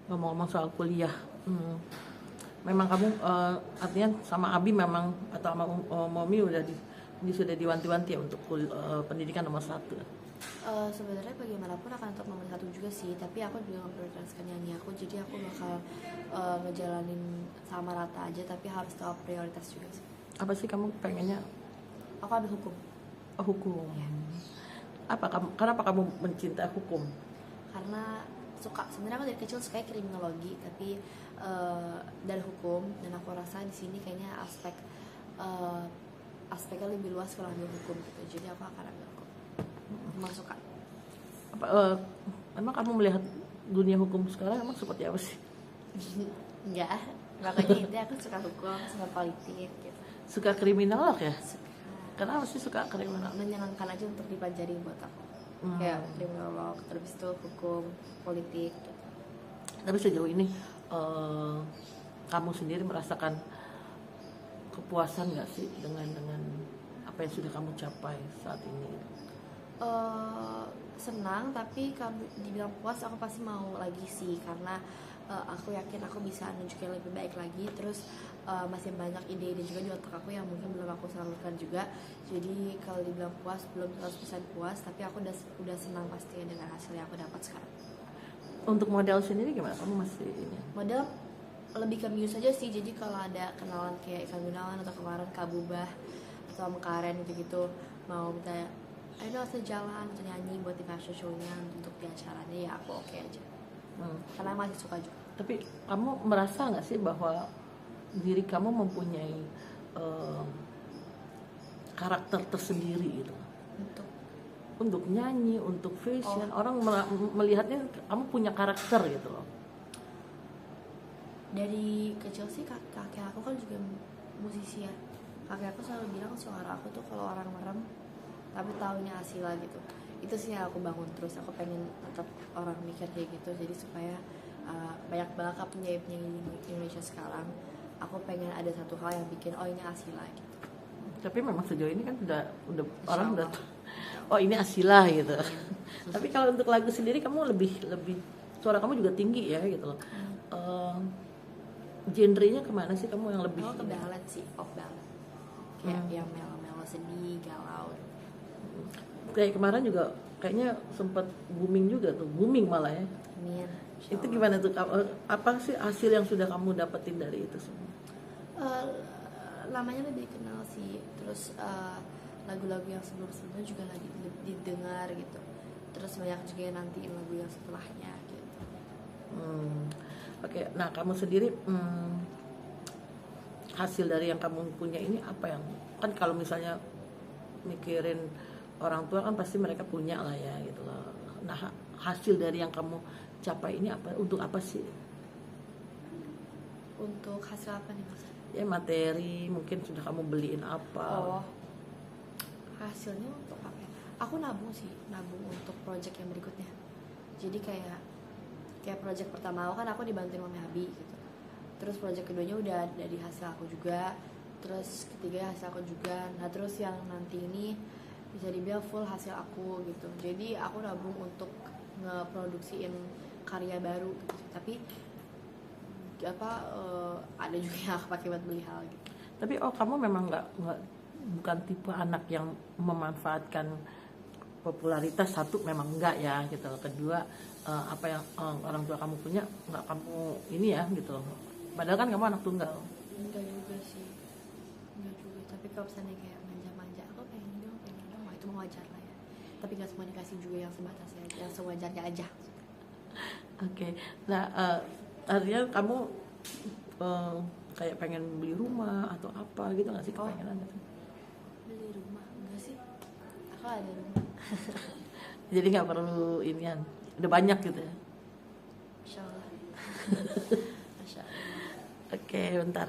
Ngomong-ngomong soal kuliah, memang kamu artinya sama Abi memang atau sama Momi udah ini sudah diwanti-wanti ya untuk pendidikan nomor 1. Sebenarnya bagaimanapun akan tetap nomor 1 juga sih, tapi aku juga memprioritaskan nyanyi aku, jadi aku bakal ngejalanin sama rata aja, tapi harus tahu prioritas juga sih. Apa sih kamu pengennya? Aku ambil hukum. Hukum. Ya. Kenapa kamu mencintai hukum? Karena suka, sebenarnya aku dari kecil suka kriminologi, tapi dari hukum, dan aku rasa di sini kayaknya aspeknya lebih luas kalau ambil hukum gitu, jadi aku akan ambil hukum. Emang suka. Emang kamu melihat dunia hukum sekarang emang seperti apa sih? Enggak, makanya intinya aku suka hukum, suka politik gitu. Suka kriminal ya? Suka. Kenapa sih suka kriminal? Menyenangkan aja untuk dipelajari buat aku. Kayak kriminolog, terus itu hukum, politik gitu. Tapi sejauh ini kamu sendiri merasakan kepuasan nggak sih dengan apa yang sudah kamu capai saat ini? Senang, tapi kalau dibilang puas aku pasti mau lagi sih, karena aku yakin aku bisa nunjukin lebih baik lagi. Terus masih banyak ide-ide juga di otak aku yang mungkin belum aku salurkan juga. Jadi kalau dibilang puas, belum 100% puas, tapi aku udah senang pastinya dengan hasil yang aku dapat sekarang. Untuk model sendiri gimana? Kamu masih ini? Model lebih ke muse aja sih, jadi kalau ada kenalan kayak Ikan Gunawan atau kemarin Kak Bubah atau Karen gitu-gitu mau minta ayo dong jalan atau nyanyi buat di fashion show-nya untuk di acaranya, ya aku oke aja. Karena masih suka juga. Tapi kamu merasa nggak sih bahwa diri kamu mempunyai karakter tersendiri gitu? Untuk nyanyi, untuk fashion, orang melihatnya kamu punya karakter gitu loh. Dari kecil sih kakek aku kan juga musisi ya. Kakek aku selalu bilang suara aku tuh kalau orang merem tapi taunya Asila gitu. Itu sih yang aku bangun terus. Aku pengen tetap orang mikir kayak gitu, jadi supaya banyak banget penyanyi-penyanyi di Indonesia sekarang. Aku pengen ada satu hal yang bikin ini Asila gitu. Tapi memang sejauh ini kan udah orang udah ini Asila gitu. Tapi kalau untuk lagu sendiri kamu lebih suara kamu juga tinggi ya gitu loh. Genrenya kemana sih kamu yang lebih? Aku ke ballad sih, pop ballad. Kayak yang melo-melo sedih, galau. Kayak kemarin juga kayaknya sempat booming juga tuh, booming malah ya. Amin. Itu gimana tuh? Apa sih hasil yang sudah kamu dapetin dari itu semua? Lamanya lebih kenal sih, terus lagu-lagu yang sebelum-sebelumnya juga lagi didengar gitu. Terus banyak juga yang nantiin lagu yang setelahnya gitu. Oke. Nah kamu sendiri hasil dari yang kamu punya ini apa yang kan kalau misalnya mikirin orang tua kan pasti mereka punya lah ya gitu loh. Nah hasil dari yang kamu capai ini apa, untuk apa sih? Untuk hasil apa nih mas? Ya materi mungkin sudah kamu beliin apa? Hasilnya untuk apa? Aku nabung sih, nabung untuk project yang berikutnya. Jadi kayak project pertama aku kan aku dibantuin Mami Abi gitu. Terus project keduanya udah dari hasil aku juga. Terus ketiga hasil aku juga. Nah terus yang nanti ini bisa dibilang full hasil aku gitu. Jadi aku nabung untuk ngeproduksiin karya baru gitu. Tapi ada juga yang aku pakai buat beli hal gitu. Tapi kamu memang bukan tipe anak yang memanfaatkan popularitas. Satu memang enggak ya gitu. Kedua apa yang orang tua kamu punya enggak kamu ini ya gitu. Padahal kan kamu anak tunggal. Enggak juga sih, enggak juga. Tapi kalau misalnya kayak manja-manja, aku pengen dong, itu mau wajar lah ya. Tapi nggak semua dikasih juga yang sebatas ya, yang sewajarnya aja. Oke. Nah artinya kamu kayak pengen beli rumah atau apa gitu nggak sih kepengenan gitu? Beli rumah enggak sih? Aku ada rumah. Jadi nggak perlu inian, udah banyak gitu ya? Masya Allah. Masya Allah. Oke, bentar.